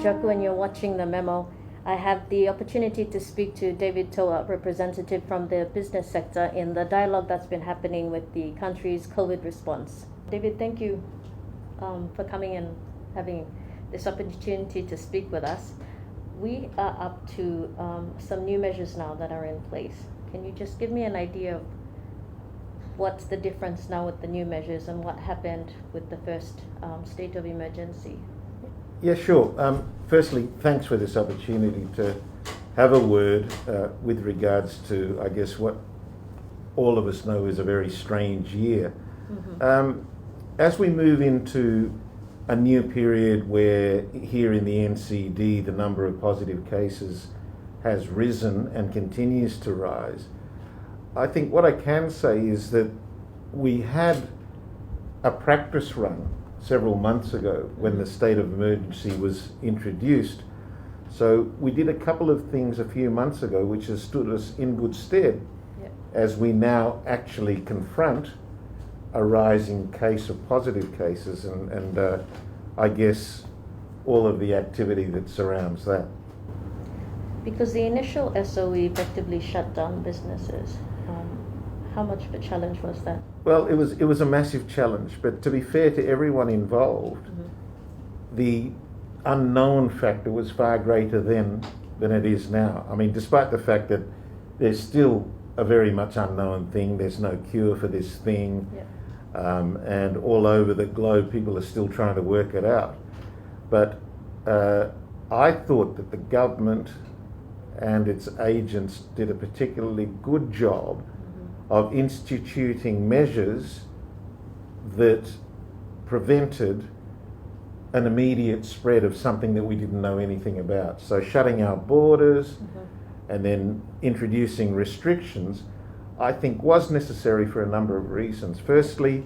Jaku and you're watching the memo, I have the opportunity to speak to David Toua, representative from the business sector, in the dialogue that's been happening with the country's COVID response. David, thank you for coming and having this opportunity to speak with us. We are up to some new measures now that are in place. Can you just give me an idea of what's the difference now with the new measures and what happened with the first state of emergency? Yeah, sure. Firstly, thanks for this opportunity to have a word with regards to, I guess, what all of us know is a very strange year. Mm-hmm. As we move into a new period where here in the NCD the number of positive cases has risen and continues to rise, I think what I can say is that we had a practice run several months ago when the state of emergency was introduced. So we did a couple of things a few months ago which has stood us in good stead as we now actually confront a rising case of positive cases and I guess all of the activity that surrounds that. Because the initial SOE effectively shut down businesses. How much of a challenge was that? Well, it was a massive challenge, but to be fair to everyone involved, the unknown factor was far greater then than it is now. I mean, despite the fact that there's still a very much unknown thing, there's no cure for this thing, and all over the globe people are still trying to work it out. But I thought that the government and its agents did a particularly good job of instituting measures that prevented an immediate spread of something that we didn't know anything about. So shutting our borders and then introducing restrictions, I think was necessary for a number of reasons. Firstly,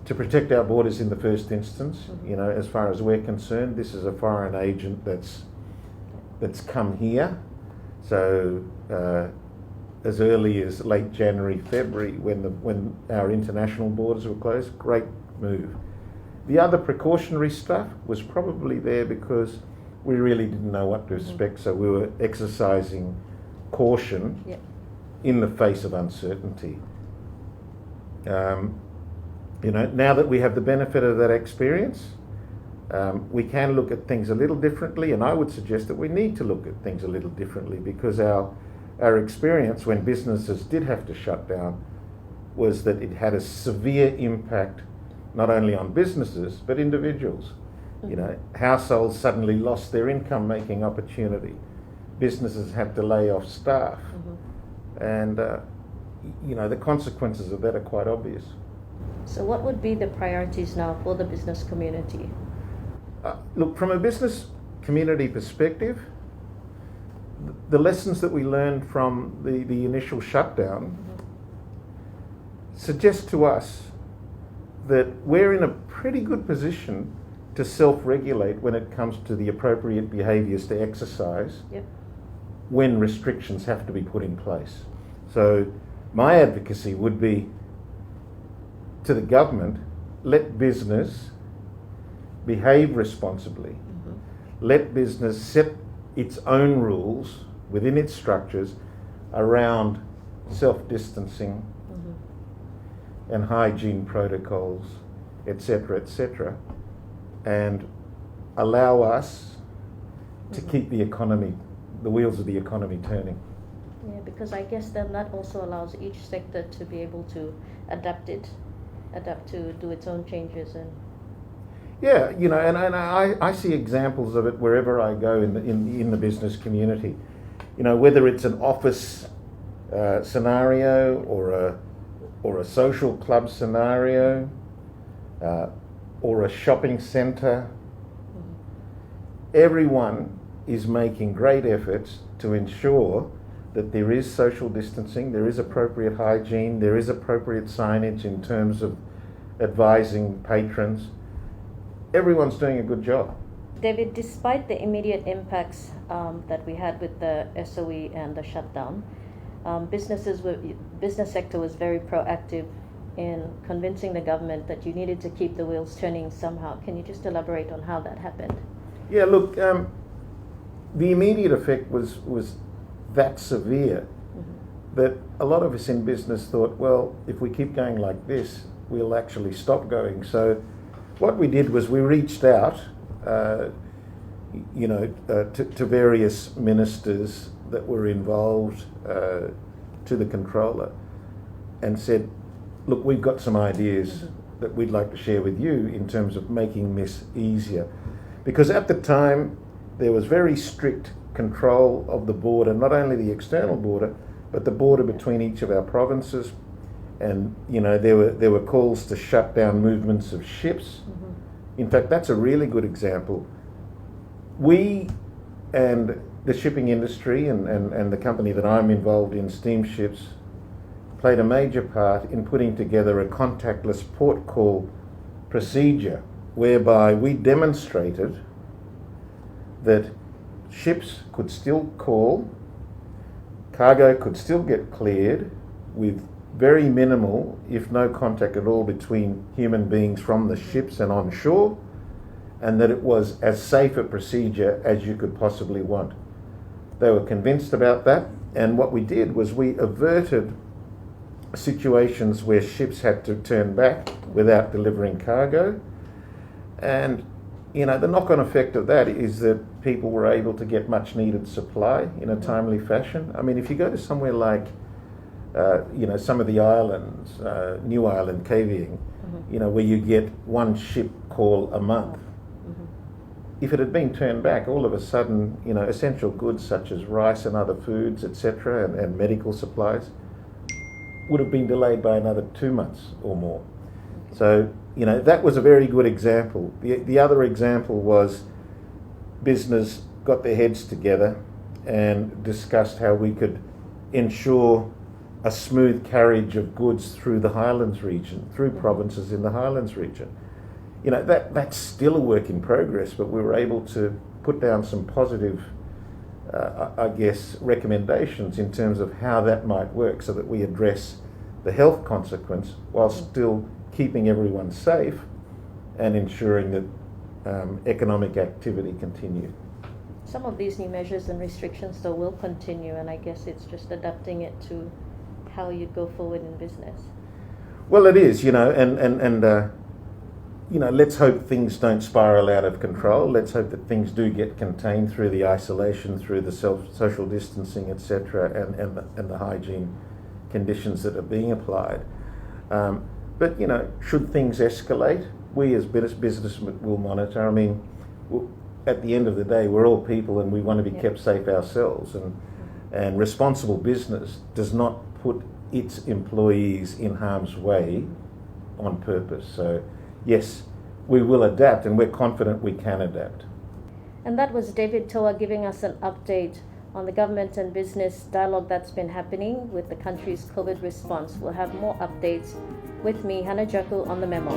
to protect our borders in the first instance. You know, as far as we're concerned, this is a foreign agent that's come here. So as early as late January, February, when our international borders were closed, great move. The other precautionary stuff was probably there because we really didn't know what to expect, so we were exercising caution in the face of uncertainty. You know, now that we have the benefit of that experience, we can look at things a little differently, and I would suggest that we need to look at things a little differently because our experience when businesses did have to shut down was that it had a severe impact not only on businesses but individuals. You know, households suddenly lost their income making opportunity. Businesses had to lay off staff. And you know, the consequences of that are quite obvious. So what would be the priorities now for the business community? Look, from a business community perspective, the lessons that we learned from the initial shutdown suggest to us that we're in a pretty good position to self-regulate when it comes to the appropriate behaviours to exercise when restrictions have to be put in place. So my advocacy would be to the government, let business behave responsibly. Let business set its own rules within its structures around self-distancing and hygiene protocols, etc., and allow us to keep the economy, the wheels of the economy turning. Yeah, because I guess then that also allows each sector to be able to adapt to do its own changes. And yeah, you know, and I see examples of it wherever I go in the business community. You know, whether it's an office scenario or a social club scenario or a shopping centre, everyone is making great efforts to ensure that there is social distancing, there is appropriate hygiene, there is appropriate signage in terms of advising patrons. Everyone's doing a good job. David, despite the immediate impacts that we had with the SOE and the shutdown, business sector was very proactive in convincing the government that you needed to keep the wheels turning somehow. Can you just elaborate on how that happened? Yeah, look, the immediate effect was that severe that a lot of us in business thought, well, if we keep going like this, we'll actually stop going. So what we did was we reached out, to various ministers that were involved, to the controller, and said, look, we've got some ideas that we'd like to share with you in terms of making this easier. Because at the time, there was very strict control of the border, not only the external border, but the border between each of our provinces. And, there were calls to shut down movements of ships. In fact, that's a really good example. We and the shipping industry and the company that I'm involved in, steamships, played a major part in putting together a contactless port call procedure whereby we demonstrated that ships could still call, cargo could still get cleared with very minimal, if no contact at all, between human beings from the ships and on shore, and that it was as safe a procedure as you could possibly want. They were convinced about that, and what we did was we averted situations where ships had to turn back without delivering cargo. And the knock-on effect of that is that people were able to get much needed supply in a timely fashion. I mean, if you go to somewhere like some of the islands, New Island, Kavieng, where you get one ship call a month. If it had been turned back, all of a sudden, essential goods such as rice and other foods, etc., and medical supplies would have been delayed by another 2 months or more. So, that was a very good example. The other example was business got their heads together and discussed how we could ensure a smooth carriage of goods through the Highlands region, through provinces in the Highlands region. That's still a work in progress, but we were able to put down some positive, recommendations in terms of how that might work so that we address the health consequence while still keeping everyone safe and ensuring that economic activity continued. Some of these new measures and restrictions though will continue, and I guess it's just adapting it to how you go forward in business. Well, it is, let's hope things don't spiral out of control. Let's hope that things do get contained through the isolation, through the social distancing, etc., and the hygiene conditions that are being applied. But should things escalate, we as businessmen will monitor. I mean, at the end of the day, we're all people, and we want to be kept safe ourselves. And responsible business does not put its employees in harm's way on purpose. So, yes, we will adapt, and we're confident we can adapt. And that was David Toua giving us an update on the government and business dialogue that's been happening with the country's COVID response. We'll have more updates with me, Hannah Jaku, on the memo.